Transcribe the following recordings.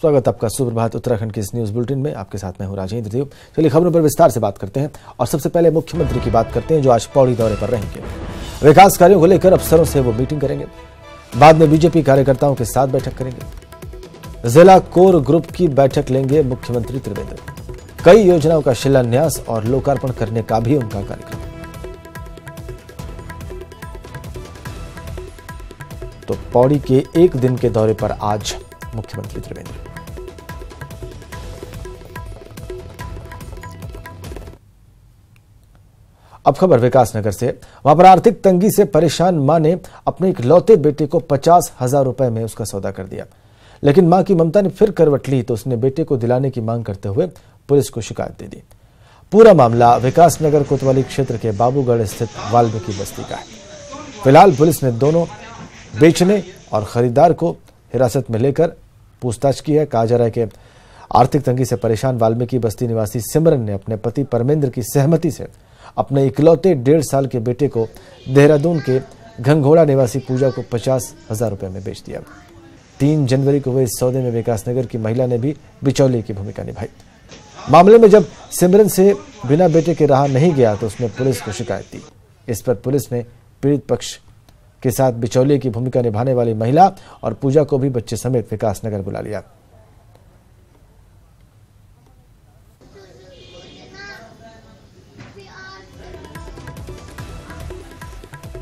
स्वागत आपका सुप्रभात उत्तराखंड के इस न्यूज बुलेटिन में। आपके साथ मैं हूं राजेंद्र देव। चलिए खबरों पर विस्तार से बात करते हैं और सबसे पहले मुख्यमंत्री की बात करते हैं, जो आज पौड़ी दौरे पर रहेंगे। विकास कार्यों को लेकर अफसरों से वो मीटिंग करेंगे। बाद में बीजेपी कार्यकर्ताओं के साथ बैठक करेंगे। जिला कोर ग्रुप की बैठक लेंगे मुख्यमंत्री त्रिवेंद्र। कई योजनाओं का शिलान्यास और लोकार्पण करने का भी उनका कार्यक्रम। तो पौड़ी के एक दिन के दौरे पर आज मुख्यमंत्री त्रिवेंद्र। अब खबर विकासनगर से। वहां पर आर्थिक तंगी से परेशान मां ने अपने इकलौते बेटे को 50,000 रुपए में उसका सौदा कर दिया, लेकिन मां की ममता ने फिर करवट ली तो उसने बेटे को दिलाने की मांग करते हुए पुलिस को शिकायत दे दी। पूरा मामला विकासनगर कोतवाली क्षेत्र के बाबूगढ़ स्थित वाल्मीकि बस्ती का है। फिलहाल पुलिस ने दोनों बेचने और खरीदार को हिरासत में लेकर पूछताछ की है। कहा जा रहा है कि आर्थिक तंगी से परेशान वाल्मीकि बस्ती निवासी सिमरन ने अपने पति परमेंद्र की सहमति से अपने इकलौते 1.5 साल के बेटे को देहरादून के घंघोड़ा निवासी पूजा को 50,000 रुपए में बेच दिया। 3 जनवरी को हुए इस सौदे में विकासनगर की महिला ने भी बिचौलिए की भूमिका निभाई। मामले में जब सिमरन से बिना बेटे के रहा नहीं गया तो उसने पुलिस को शिकायत दी। इस पर पुलिस ने पीड़ित पक्ष के साथ बिचौलिए की भूमिका निभाने वाली महिला और पूजा को भी बच्चे समेत विकासनगर बुला लिया।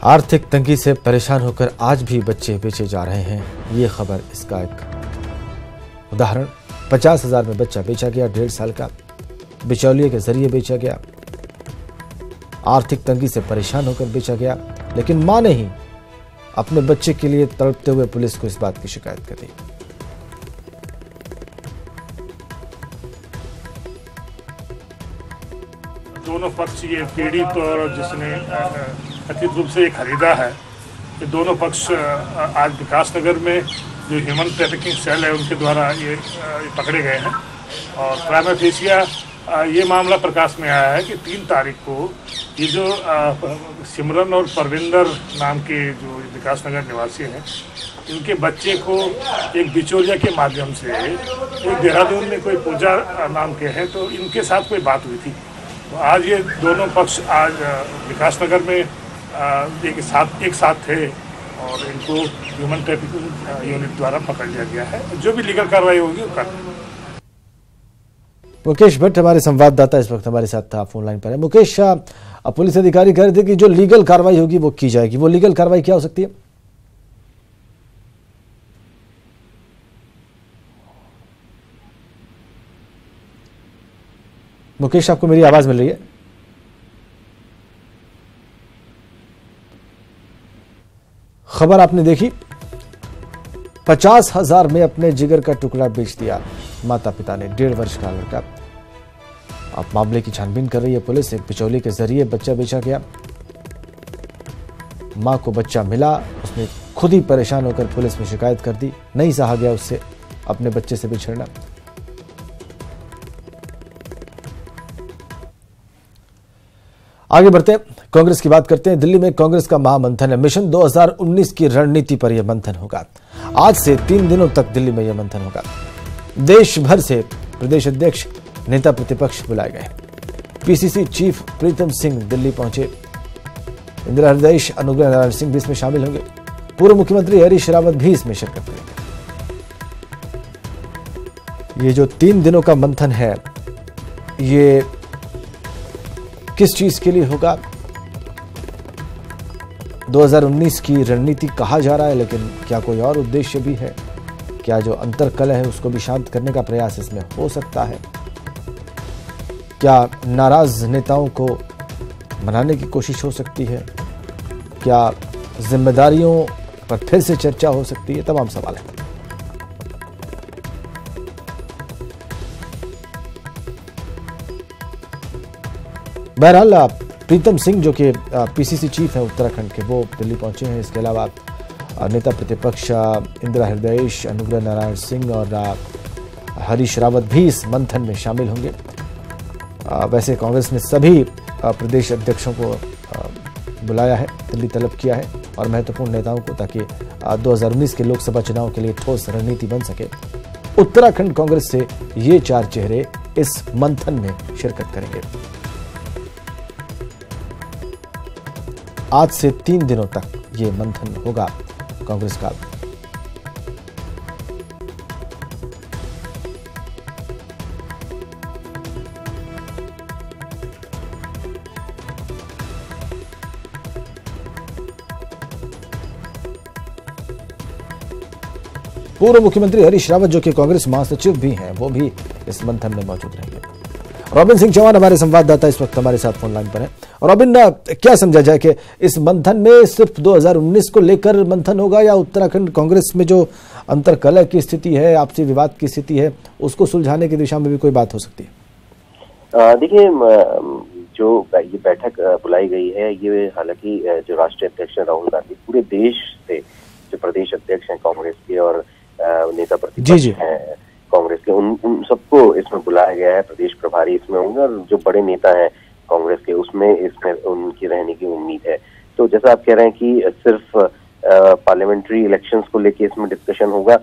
आर्थिक तंगी से परेशान होकर आज भी बच्चे बेचे जा रहे हैं, ये खबर इसका एक उदाहरण। 50,000 में बच्चा बेचा गया, 1.5 साल का, बिचौलिए के जरिए बेचा गया। आर्थिक तंगी से परेशान होकर बेचा गया, लेकिन मां ने ही अपने बच्चे के लिए तड़पते हुए पुलिस को इस बात की शिकायत कर दी। दोनों पक्ष, ये पीड़ित और जिसने कथित रूप से खरीदा है, ये दोनों पक्ष आज विकासनगर में जो ह्यूमन ट्रैफिकिंग सेल है उनके द्वारा ये पकड़े गए हैं। और प्राइमा फेसिया ये मामला प्रकाश में आया है कि 3 तारीख को ये जो सिमरन और परविंदर नाम के जो विकासनगर निवासी हैं, इनके बच्चे को एक बिचौलिया के माध्यम से एक देहरादून में कोई पूजा नाम के हैं, तो इनके साथ कोई बात हुई थी। तो आज ये दोनों पक्ष आज विकासनगर में एक साथ थे और इनको ह्यूमन ट्रैफिकिंग यूनिट द्वारा पकड़ लिया गया है। जो भी लीगल कार्रवाई होगी वो कर। मुकेश भट्ट हमारे संवाददाता इस वक्त हमारे साथ था, फोन लाइन पर है। मुकेश, पुलिस अधिकारी कह रहे थे कि जो लीगल कार्रवाई होगी वो की जाएगी, वो लीगल कार्रवाई क्या हो सकती है? मुकेश, आपको मेरी आवाज मिल रही है? खबर आपने देखी, 50,000 में अपने जिगर का टुकड़ा बेच दिया माता पिता ने, 1.5 वर्ष का लड़का। अब मामले की छानबीन कर रही है पुलिस। एक बिचौलिए के जरिए बच्चा बेचा गया, मां को बच्चा मिला, उसने खुद ही परेशान होकर पुलिस में शिकायत कर दी। नहीं सहा गया उससे अपने बच्चे से बिछड़ना। आगे बढ़ते हैं, कांग्रेस की बात करते हैं। दिल्ली में कांग्रेस का महामंथन है। मिशन 2019 की रणनीति पर यह मंथन होगा। आज से 3 दिनों तक दिल्ली में यह मंथन होगा। देश भर से प्रदेश अध्यक्ष, नेता प्रतिपक्ष बुलाए गए। पीसीसी चीफ प्रीतम सिंह दिल्ली पहुंचे। इंदिरा हृदयेश, अनुग्रह नारायण सिंह भी इसमें शामिल होंगे। पूर्व मुख्यमंत्री हरीश रावत भी इसमें शिरकत करेंगे। ये जो 3 दिनों का मंथन है, ये किस चीज के लिए होगा? 2019 की रणनीति कहा जा रहा है, लेकिन क्या कोई और उद्देश्य भी है? क्या जो अंतर्कलह है उसको भी शांत करने का प्रयास इसमें हो सकता है? क्या नाराज नेताओं को मनाने की कोशिश हो सकती है? क्या जिम्मेदारियों पर फिर से चर्चा हो सकती है? तमाम सवाल हैं। बहरहाल प्रीतम सिंह जो कि पीसीसी चीफ हैं उत्तराखंड के, वो दिल्ली पहुंचे हैं। इसके अलावा नेता प्रतिपक्ष इंदिरा हृदयेश, अनुग्रह नारायण सिंह और हरीश रावत भी इस मंथन में शामिल होंगे। वैसे कांग्रेस ने सभी प्रदेश अध्यक्षों को बुलाया है, दिल्ली तलब किया है और महत्वपूर्ण नेताओं को, ताकि 2019 के लोकसभा चुनाव के लिए ठोस रणनीति बन सके। उत्तराखंड कांग्रेस से ये 4 चेहरे इस मंथन में शिरकत करेंगे। आज से 3 दिनों तक ये मंथन होगा कांग्रेस का। पूर्व मुख्यमंत्री हरीश रावत, जो कि कांग्रेस महासचिव भी हैं, वो भी इस मंथन में मौजूद रहेंगे। रॉबिन सिंह चौहान हमारे संवाददाता इस वक्त हमारे साथ फोन लाइन पर हैं। रॉबिन, क्या समझा जाए कि इस मंथन में सिर्फ 2019 को लेकर मंथन होगा या उत्तराखंड कांग्रेस में जो अंतर्कलह की स्थिति है, आपसी विवाद की स्थिति है, उसको सुलझाने की दिशा में भी कोई बात हो सकती है? देखिए, जो ये बैठक बुलाई गई है, ये हालांकि जो राष्ट्रीय अध्यक्ष हैं राहुल गांधी, पूरे देश से जो प्रदेश अध्यक्ष हैं कांग्रेस के और नेता प्रतिपक्ष हैं कांग्रेस के, उन सबको इसमें बुलाया गया है। प्रदेश प्रभारी इसमें होंगे और जो बड़े नेता हैं कांग्रेस के, उसमें इसमें उनकी रहने की उम्मीद है। तो जैसा आप कह रहे हैं कि सिर्फ पार्लियामेंट्री इलेक्शंस को लेके इसमें डिस्कशन होगा,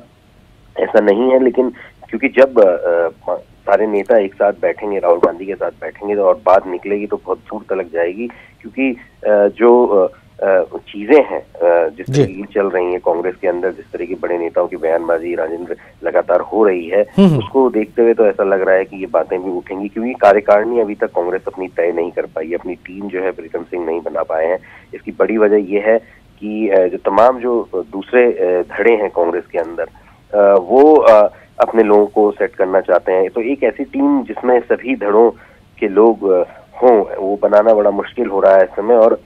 ऐसा नहीं है, लेकिन क्योंकि जब सारे नेता एक साथ बैठेंगे, राहुल गांधी के साथ बैठेंगे और बात निकलेगी तो बहुत दूर तक जाएगी, क्योंकि जो चीजें हैं जिस तरह की चल रही हैं कांग्रेस के अंदर, जिस तरह की बड़े नेताओं की बयानबाजी राजेंद्र लगातार हो रही है, उसको देखते हुए तो ऐसा लग रहा है कि ये बातें भी उठेंगी, क्योंकि कार्यकारिणी अभी तक कांग्रेस अपनी तय नहीं कर पाई, अपनी टीम जो है प्रीतम सिंह नहीं बना पाए हैं। इसकी बड़ी वजह यह है कि जो तमाम जो दूसरे धड़े हैं कांग्रेस के अंदर, वो अपने लोगों को सेट करना चाहते हैं। तो एक ऐसी टीम जिसमें सभी धड़ों के लोग हों, वो बनाना बड़ा मुश्किल हो रहा है इस समय, और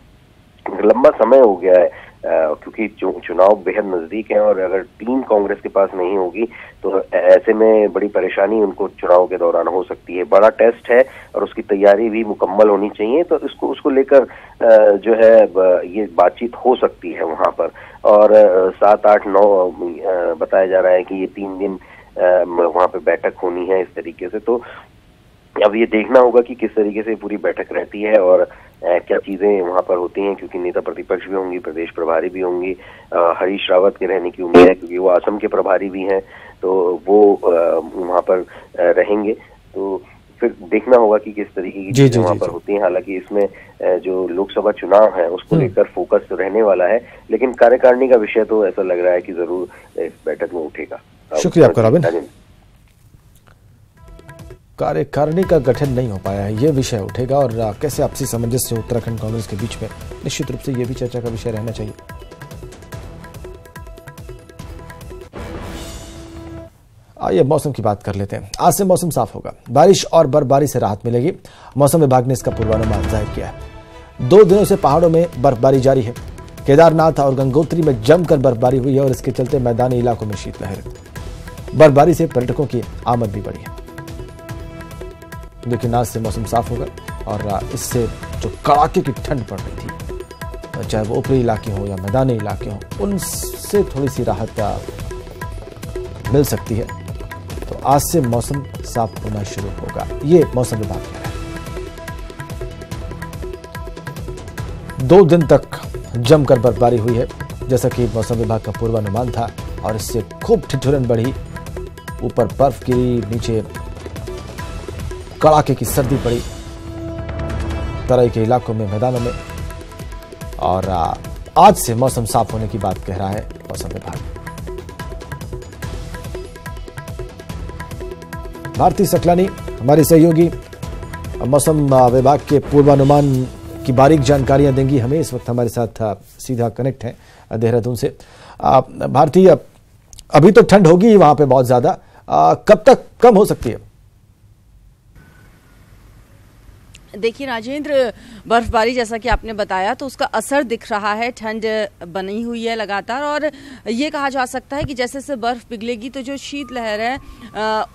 लंबा समय हो गया है क्योंकि चुनाव बेहद नजदीक है, और अगर टीम कांग्रेस के पास नहीं होगी तो ऐसे में बड़ी परेशानी उनको चुनाव के दौरान हो सकती है। बड़ा टेस्ट है और उसकी तैयारी भी मुकम्मल होनी चाहिए, तो उसको लेकर जो है ये बातचीत हो सकती है वहां पर। और 7, 8, 9 बताया जा रहा है कि ये 3 दिन वहां पे बैठक होनी है इस तरीके से। तो अब ये देखना होगा कि किस तरीके से पूरी बैठक रहती है और क्या चीजें वहां पर होती हैं, क्योंकि नेता प्रतिपक्ष भी होंगी, प्रदेश प्रभारी भी होंगी। हरीश रावत के रहने की उम्मीद है क्योंकि वो असम के प्रभारी भी हैं, तो वो वहां पर रहेंगे। तो फिर देखना होगा कि किस तरीके की चीजें वहां पर होती हैं। हालांकि इसमें जो लोकसभा चुनाव है उसको लेकर फोकस रहने वाला है, लेकिन कार्यकारिणी का विषय तो ऐसा लग रहा है कि जरूर इस बैठक में उठेगा। शुक्रिया आपका रॉबिन। कार्यकारिणी का गठन नहीं हो पाया है, ये विषय उठेगा, और कैसे आपसी सामंजस्य उत्तराखंड कांग्रेस के बीच में, निश्चित रूप से ये भी चर्चा का विषय रहना चाहिए। आइए मौसम की बात कर लेते हैं। आज से मौसम साफ होगा, बारिश और बर्फबारी से राहत मिलेगी। मौसम विभाग ने इसका पूर्वानुमान जाहिर किया है। 2 दिनों से पहाड़ों में बर्फबारी जारी है। केदारनाथ और गंगोत्री में जमकर बर्फबारी हुई है और इसके चलते मैदानी इलाकों में शीतलहर। बर्फबारी से पर्यटकों की आमद भी बढ़ी है। लेकिन आज से मौसम साफ होगा और इससे जो कड़ाके की ठंड पड़ रही थी, चाहे वो ऊपरी इलाके हो या मैदानी इलाके हो, उनसे थोड़ी सी राहत मिल सकती है। तो आज से मौसम साफ होना शुरू होगा, ये मौसम विभाग कह रहा है। 2 दिन तक जमकर बर्फबारी हुई है, जैसा कि मौसम विभाग का पूर्वानुमान था, और इससे खूब ठिठुरन बढ़ी। ऊपर बर्फ गिरी, नीचे कड़ाके की सर्दी पड़ी तराई के इलाकों में, मैदानों में। और आज से मौसम साफ होने की बात कह रहा है मौसम विभाग। भारती सकलानी हमारी सहयोगी मौसम विभाग के पूर्वानुमान की बारीक जानकारियां देंगी हमें। इस वक्त हमारे साथ सीधा कनेक्ट है देहरादून से। भारती, अभी तो ठंड होगी वहां पे बहुत ज्यादा, कब तक कम हो सकती है? देखिए राजेंद्र, बर्फबारी जैसा कि आपने बताया तो उसका असर दिख रहा है, ठंड बनी हुई है लगातार, और ये कहा जा सकता है कि जैसे जैसे बर्फ पिघलेगी तो जो शीतलहर है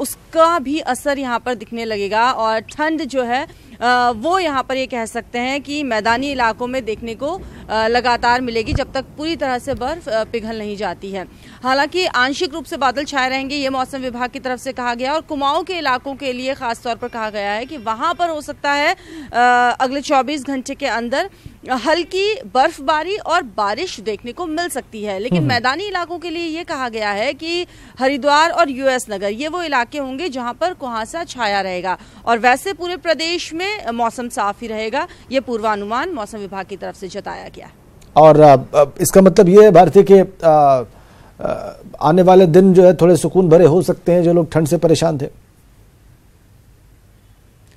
उसका भी असर यहाँ पर दिखने लगेगा, और ठंड जो है वो यहाँ पर ये कह सकते हैं कि मैदानी इलाकों में देखने को लगातार मिलेगी, जब तक पूरी तरह से बर्फ पिघल नहीं जाती है। हालांकि आंशिक रूप से बादल छाए रहेंगे, ये मौसम विभाग की तरफ से कहा गया, और कुमाऊं के इलाकों के लिए खास तौर पर कहा गया है कि वहां पर हो सकता है अगले 24 घंटे के अंदर हल्की बर्फबारी और बारिश देखने को मिल सकती है। लेकिन मैदानी इलाकों के लिए ये कहा गया है कि हरिद्वार और यूएस नगर ये वो इलाके होंगे जहां पर कुहासा छाया रहेगा, और वैसे पूरे प्रदेश में मौसम साफ ही रहेगा। ये पूर्वानुमान मौसम विभाग की तरफ से जताया गया। और इसका मतलब ये है भारतीय के आने वाले दिन जो है थोड़े सुकून भरे हो सकते हैं जो लोग ठंड से परेशान थे।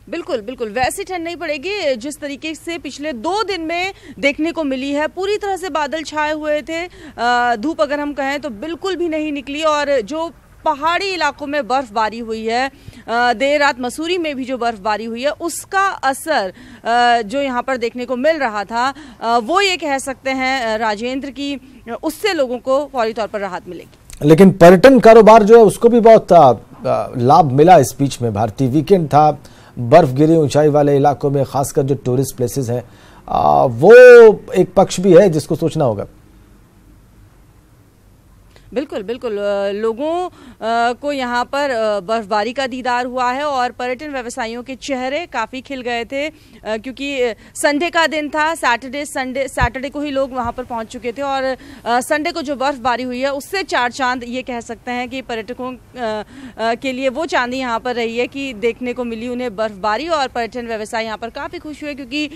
बिल्कुल बिल्कुल वैसी ठंड नहीं पड़ेगी जिस तरीके से पिछले 2 दिन में देखने को मिली है। पूरी तरह से बादल छाए हुए थे, धूप अगर हम कहें तो बिल्कुल भी नहीं निकली। और जो पहाड़ी इलाकों में बर्फबारी हुई है, देर रात मसूरी में भी जो बर्फबारी हुई है, उसका असर जो यहाँ पर देखने को मिल रहा था, वो ये कह सकते हैं राजेंद्र की उससे लोगों को फौरी तौर पर राहत मिलेगी। लेकिन पर्यटन कारोबार जो है उसको भी बहुत लाभ मिला इस बीच में। भारतीय वीकेंड था, बर्फ गिरी ऊंचाई वाले इलाकों में, खासकर जो टूरिस्ट प्लेसेस हैं, वो एक पक्ष भी है जिसको सोचना होगा। बिल्कुल बिल्कुल लोगों को यहाँ पर बर्फबारी का दीदार हुआ है और पर्यटन व्यवसायियों के चेहरे काफ़ी खिल गए थे, क्योंकि संडे का दिन था। सैटरडे को ही लोग वहाँ पर पहुँच चुके थे और संडे को जो बर्फबारी हुई है उससे 4 चांद ये कह सकते हैं कि पर्यटकों के लिए वो चांदी यहाँ पर रही है कि देखने को मिली उन्हें बर्फबारी। और पर्यटन व्यवसाय यहाँ पर काफ़ी खुश हुए, क्योंकि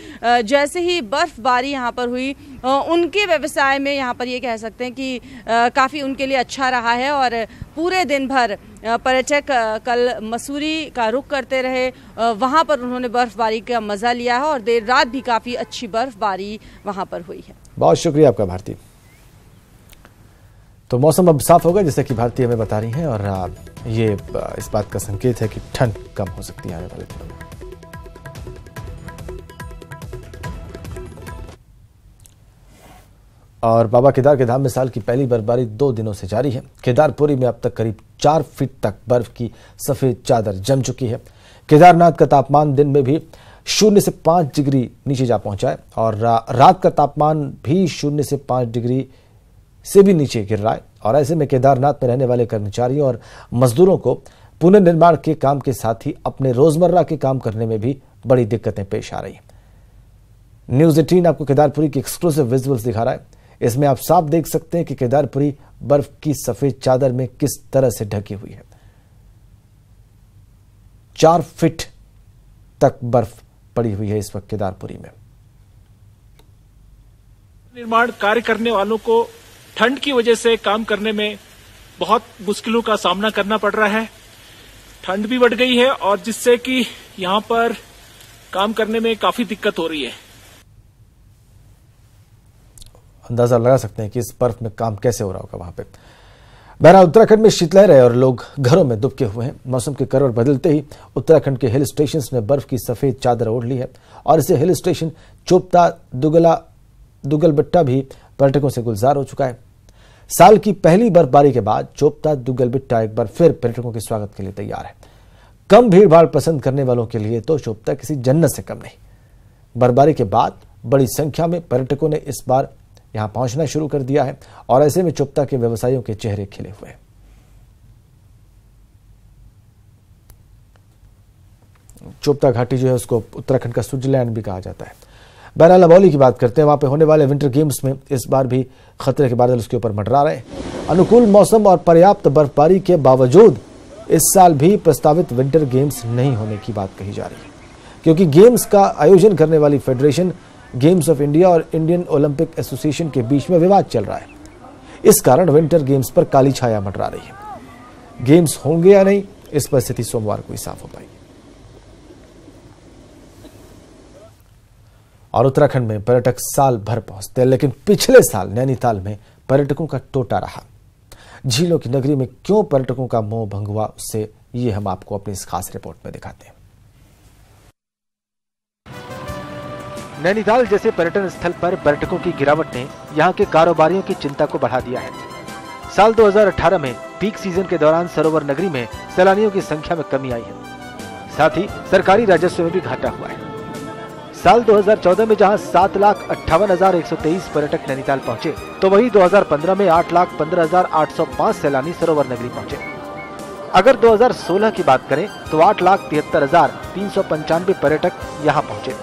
जैसे ही बर्फबारी यहाँ पर हुई उनके व्यवसाय में यहाँ पर ये कह सकते हैं कि काफ़ी उनके लिए अच्छा रहा है। और पूरे दिन भर पर्यटक कल मसूरी का रुख करते रहे, वहां पर उन्होंने बर्फबारी का मजा लिया है और देर रात भी काफी अच्छी बर्फबारी वहां पर हुई है। बहुत शुक्रिया आपका भारती। तो मौसम अब साफ होगा जैसे कि भारती हमें बता रही हैं, और ये इस बात का संकेत है कि ठंड कम हो सकती है आने वाले दिनों में। और बाबा केदार के धाम में साल की पहली बर्फबारी 2 दिनों से जारी है। केदारपुरी में अब तक करीब 4 फीट तक बर्फ की सफेद चादर जम चुकी है। केदारनाथ का तापमान दिन में भी 0 से 5 डिग्री नीचे जा पहुंचा है और रात का तापमान भी 0 से 5 डिग्री से भी नीचे गिर रहा है। और ऐसे में केदारनाथ में रहने वाले कर्मचारियों और मजदूरों को पुनर्निर्माण के काम के साथ ही अपने रोजमर्रा के काम करने में भी बड़ी दिक्कतें पेश आ रही है। न्यूज़ 18 आपको केदारपुरी की एक्सक्लूसिव विजुअल्स दिखा रहा है। इसमें आप साफ देख सकते हैं कि केदारपुरी बर्फ की सफेद चादर में किस तरह से ढकी हुई है। 4 फीट तक बर्फ पड़ी हुई है इस वक्त केदारपुरी में। निर्माण कार्य करने वालों को ठंड की वजह से काम करने में बहुत मुश्किलों का सामना करना पड़ रहा है। ठंड भी बढ़ गई है और जिससे कि यहां पर काम करने में काफी दिक्कत हो रही है। अंदाजा लगा सकते हैं कि इस बर्फ में काम कैसे हो रहा होगा वहां पे। बहरहाल उत्तराखंड में शीतलहर है और लोग घरों में दुबके हुए हैं। मौसम के करवट बदलते ही उत्तराखंड के हिल स्टेशन ने बर्फ की सफेद चादर ओढ़ ली है और इसे हिल स्टेशन चोपता दुगलबट्टा भी पर्यटकों से गुलजार हो चुका है। साल की पहली बर्फबारी के बाद चोपता दुगलबट्टा एक बार फिर पर्यटकों के स्वागत के लिए तैयार है। कम भीड़ भाड़ पसंद करने वालों के लिए तो चोपता किसी जन्नत से कम नहीं। बर्फबारी के बाद बड़ी संख्या में पर्यटकों ने इस बार यहां पहुंचना शुरू कर दिया है और ऐसे में चोपता के व्यवसायियों के चेहरे खिले हुए हैं। चोपता घाटी जो है उसको उत्तराखंड का स्विट्जरलैंड भी कहा जाता है। बहरहाल अबौली की बात करते हैं। वहां पे होने वाले विंटर गेम्स में इस बार भी खतरे के बादल उसके ऊपर मंडरा रहे हैं। अनुकूल मौसम और पर्याप्त बर्फबारी के बावजूद इस साल भी प्रस्तावित विंटर गेम्स नहीं होने की बात कही जा रही है, क्योंकि गेम्स का आयोजन करने वाली फेडरेशन गेम्स ऑफ इंडिया और इंडियन ओलंपिक एसोसिएशन के बीच में विवाद चल रहा है। इस कारण विंटर गेम्स पर काली छाया मंडरा रही है। गेम्स होंगे या नहीं, इस पर स्थिति सोमवार को ही साफ हो पाएगी। और उत्तराखंड में पर्यटक साल भर पहुंचते हैं, लेकिन पिछले साल नैनीताल में पर्यटकों का टोटा रहा। झीलों की नगरी में क्यों पर्यटकों का मोह भंग हुआ, उससे ये हम आपको अपनी इस खास रिपोर्ट में दिखाते हैं। नैनीताल जैसे पर्यटन स्थल पर पर्यटकों की गिरावट ने यहां के कारोबारियों की चिंता को बढ़ा दिया है। साल 2018 में पीक सीजन के दौरान सरोवर नगरी में सैलानियों की संख्या में कमी आई है, साथ ही सरकारी राजस्व में भी घाटा हुआ है। साल 2014 में जहां 7,58,123 पर्यटक नैनीताल पहुंचे, तो वही 2015 में 8,15,805 सैलानी सरोवर नगरी पहुंचे। अगर 2016 की बात करें तो 8,73,395 पर्यटक यहां पहुंचे।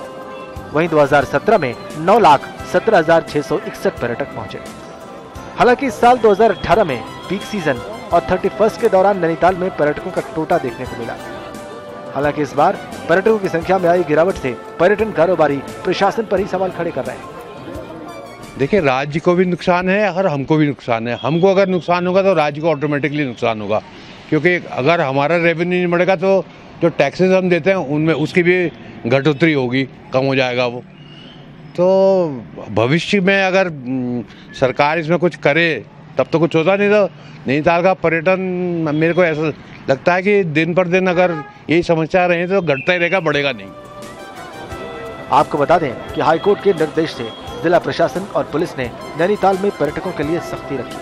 वहीं 2017 में 9,17,661 पर्यटक पहुंचे। हालांकि इस साल 2018 में पीक सीजन और 31 के दौरान नैनीताल में पर्यटकों का टोटा देखने को मिला। हालांकि इस बार पर्यटकों की संख्या में आई गिरावट से पर्यटन कारोबारी प्रशासन पर ही सवाल खड़े कर रहे हैं। देखिए, राज्य को भी नुकसान है और हमको भी नुकसान है। हमको अगर नुकसान होगा तो राज्य को ऑटोमेटिकली नुकसान होगा, क्योंकि अगर हमारा रेवेन्यू नहीं बढ़ेगा तो जो टैक्सेस हम देते हैं उनमें उसकी भी घटोतरी होगी, कम हो जाएगा वो। तो भविष्य में अगर सरकार इसमें कुछ करे तब तो कुछ होता, नहीं तो नैनीताल का पर्यटन मेरे को ऐसा लगता है कि दिन पर दिन अगर यही समस्या रहे तो घटता ही रहेगा, बढ़ेगा नहीं। आपको बता दें कि हाईकोर्ट के निर्देश से जिला प्रशासन और पुलिस ने नैनीताल में पर्यटकों के लिए सख्ती रखी।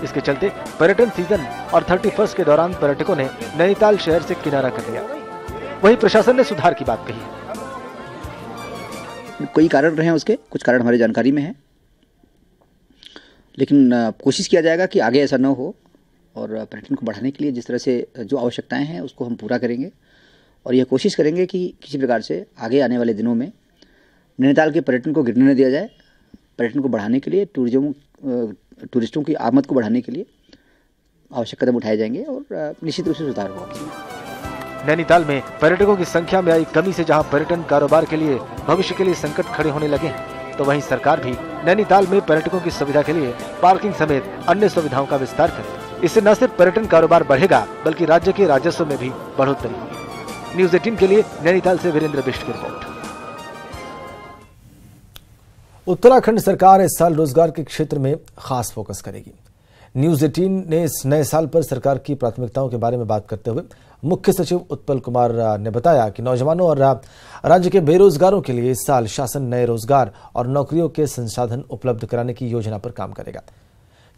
इसके चलते पर्यटन सीजन और 31 के दौरान पर्यटकों ने नैनीताल शहर से किनारा कर लिया। वहीं प्रशासन ने सुधार की बात कही है। कई कारण रहे हैं उसके, कुछ कारण हमारी जानकारी में है, लेकिन कोशिश किया जाएगा कि आगे ऐसा न हो और पर्यटन को बढ़ाने के लिए जिस तरह से जो आवश्यकताएं हैं उसको हम पूरा करेंगे और यह कोशिश करेंगे कि किसी प्रकार से आगे आने वाले दिनों में नैनीताल के पर्यटन को गिरने न दिया जाए। पर्यटन को बढ़ाने के लिए, टूरिस्टों की आमद को बढ़ाने के लिए आवश्यक कदम उठाए जाएंगे और निश्चित रूप से सुधार होगा। नैनीताल में पर्यटकों की संख्या में आई कमी से जहां पर्यटन कारोबार के लिए भविष्य के लिए संकट खड़े होने लगे हैं, तो वहीं सरकार भी नैनीताल में पर्यटकों की सुविधा के लिए पार्किंग समेत अन्य सुविधाओं का विस्तार करे। इससे न सिर्फ पर्यटन कारोबार बढ़ेगा बल्कि राज्य के राजस्व में भी बढ़ोतरी होगी। न्यूज़ 18 के लिए नैनीताल से वीरेंद्र बिष्ट की रिपोर्ट। उत्तराखंड सरकार इस साल रोजगार के क्षेत्र में खास फोकस करेगी। न्यूज़ 18 ने इस नए साल पर सरकार की प्राथमिकताओं के बारे में बात करते हुए मुख्य सचिव उत्पल कुमार ने बताया कि नौजवानों और राज्य के बेरोजगारों के लिए इस साल शासन नए रोजगार और नौकरियों के संसाधन उपलब्ध कराने की योजना पर काम करेगा।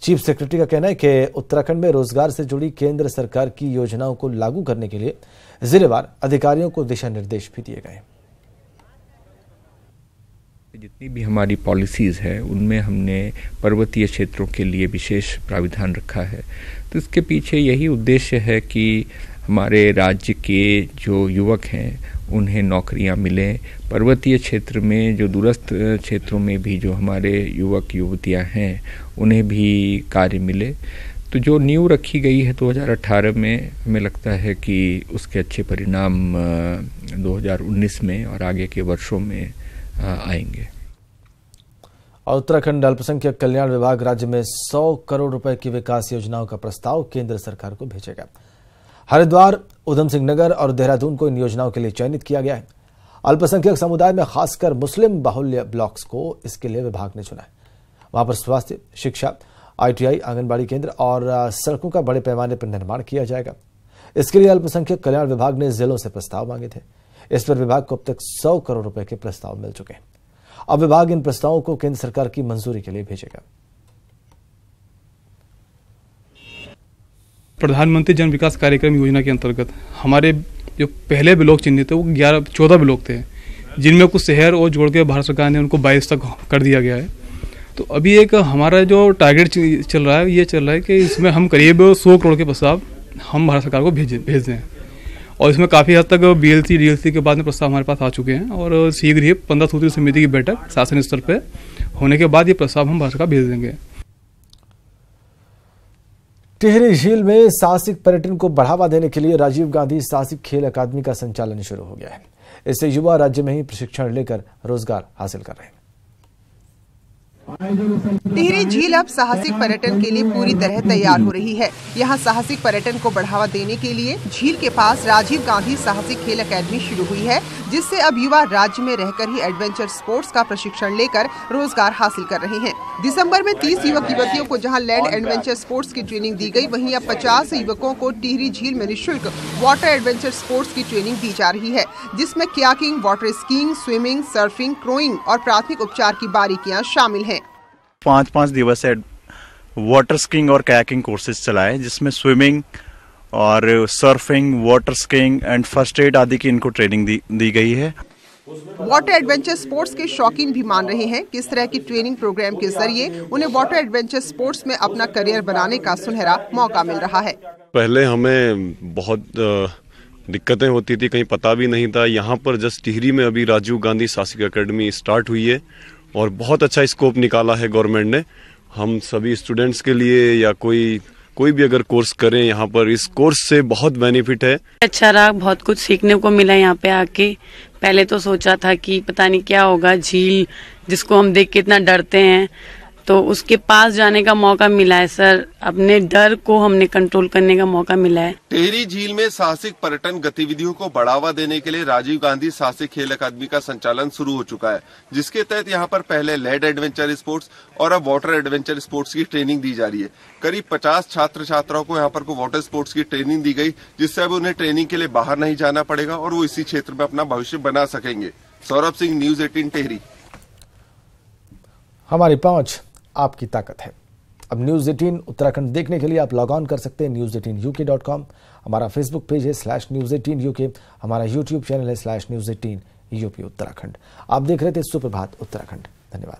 चीफ सेक्रेटरी का कहना है कि उत्तराखंड में रोजगार से जुड़ी केंद्र सरकार की योजनाओं को लागू करने के लिए जिलेवार अधिकारियों को दिशा निर्देश भी दिए गए। जितनी भी हमारी पॉलिसीज़ है उनमें हमने पर्वतीय क्षेत्रों के लिए विशेष प्राविधान रखा है। तो इसके पीछे यही उद्देश्य है कि हमारे राज्य के जो युवक हैं उन्हें नौकरियां मिलें। पर्वतीय क्षेत्र में जो दूरस्थ क्षेत्रों में भी जो हमारे युवक युवतियां हैं उन्हें भी कार्य मिले। तो जो नींव रखी गई है 2018 में, हमें लगता है कि उसके अच्छे परिणाम 2019 में और आगे के वर्षों में आएंगे। और उत्तराखंड अल्पसंख्यक कल्याण विभाग राज्य में 100 करोड़ रुपए की विकास योजनाओं का प्रस्ताव केंद्र सरकार को भेजेगा। हरिद्वार, उधम सिंह नगर और देहरादून को इन योजनाओं के लिए चयनित किया गया है। अल्पसंख्यक समुदाय में खासकर मुस्लिम बाहुल्य ब्लॉक्स को इसके लिए विभाग ने चुना है। वहां पर स्वास्थ्य, शिक्षा, ITI, आंगनबाड़ी केंद्र और सड़कों का बड़े पैमाने पर निर्माण किया जाएगा। इसके लिए अल्पसंख्यक कल्याण विभाग ने जिलों से प्रस्ताव मांगे थे। इस पर विभाग को अब तक 100 करोड़ रुपए के प्रस्ताव मिल चुके हैं। अब विभाग इन प्रस्तावों को केंद्र सरकार की मंजूरी के लिए भेजेगा। प्रधानमंत्री जन विकास कार्यक्रम योजना के अंतर्गत हमारे जो पहले ब्लॉक चिन्हित थे वो 14 ब्लॉक थे, जिनमें कुछ शहर और जोड़ के भारत सरकार ने उनको 22 तक कर दिया गया है। तो अभी एक हमारा जो टारगेट चल रहा है, ये चल रहा है कि इसमें हम करीब 100 करोड़ के प्रस्ताव हम भारत सरकार को भेज दें। और इसमें काफ़ी हद तक BLC DLC के बाद में प्रस्ताव हमारे पास आ चुके हैं और शीघ्र ही 15 सूत्रीय समिति की बैठक शासन स्तर पर होने के बाद ये प्रस्ताव हम भारत सरकार भेज देंगे। टिहरी झील में साहसिक पर्यटन को बढ़ावा देने के लिए राजीव गांधी साहसिक खेल अकादमी का संचालन शुरू हो गया है। इससे युवा राज्य में ही प्रशिक्षण लेकर रोजगार हासिल कर रहे हैं। टिहरी झील अब साहसिक पर्यटन के लिए पूरी तरह तैयार हो रही है। यहाँ साहसिक पर्यटन को बढ़ावा देने के लिए झील के पास राजीव गांधी साहसिक खेल अकादमी शुरू हुई है, जिससे अब युवा राज्य में रहकर ही एडवेंचर स्पोर्ट्स का प्रशिक्षण लेकर रोजगार हासिल कर रहे हैं। दिसंबर में 30 युवक युवतियों को जहां लैंड एडवेंचर स्पोर्ट्स की ट्रेनिंग दी गई, वहीं अब 50 युवकों को टिहरी झील में निःशुल्क वाटर एडवेंचर स्पोर्ट्स की ट्रेनिंग दी जा रही है, जिसमें kayaking, water skiing, swimming, surfing, क्रोइंग और प्राथमिक उपचार की बारीकियां शामिल हैं। 5 दिवसीय वाटर स्कीइंग और कयाकिंग कोर्सेज चलाए, जिसमें स्विमिंग और surfing, water skiing and first aid आदि की इनको ट्रेनिंग दी गई है। वाटर एडवेंचर स्पोर्ट्स के शौकीन भी मान रहे हैं कि इस तरह की ट्रेनिंग प्रोग्राम के जरिए उन्हें वाटर एडवेंचर स्पोर्ट्स में अपना करियर बनाने का सुनहरा मौका मिल रहा है। पहले हमें बहुत दिक्कतें होती थी, कहीं पता भी नहीं था। यहाँ पर जस्ट टिहरी में अभी राजीव गांधी साहसिक एकेडमी स्टार्ट हुई है और बहुत अच्छा स्कोप निकाला है गवर्नमेंट ने। हम सभी स्टूडेंट्स के लिए या कोई भी अगर कोर्स करें, यहाँ पर इस कोर्स से बहुत बेनिफिट है। अच्छा रहा, बहुत कुछ सीखने को मिला यहाँ पे आके। पहले तो सोचा था कि पता नहीं क्या होगा, झील जिसको हम देख के इतना डरते हैं, तो उसके पास जाने का मौका मिला है सर। अपने डर को हमने कंट्रोल करने का मौका मिला है। टिहरी झील में साहसिक पर्यटन गतिविधियों को बढ़ावा देने के लिए राजीव गांधी साहसिक खेल अकादमी का संचालन शुरू हो चुका है, जिसके तहत यहां पर पहले लैंड एडवेंचर स्पोर्ट्स और अब वाटर एडवेंचर स्पोर्ट्स की ट्रेनिंग दी जा रही है। करीब 50 छात्र छात्राओं को यहाँ पर वाटर स्पोर्ट्स की ट्रेनिंग दी गई, जिससे अब उन्हें ट्रेनिंग के लिए बाहर नहीं जाना पड़ेगा और वो इसी क्षेत्र में अपना भविष्य बना सकेंगे। सौरभ सिंह, न्यूज 18 टिहरी। हमारी पहुंच आपकी ताकत है। अब न्यूज 18 उत्तराखंड देखने के लिए आप लॉग ऑन कर सकते हैं news18uk.com। हमारा फेसबुक पेज है /news18uk। हमारा यूट्यूब चैनल है /news18UP उत्तराखंड। आप देख रहे थे सुप्रभात उत्तराखंड। धन्यवाद।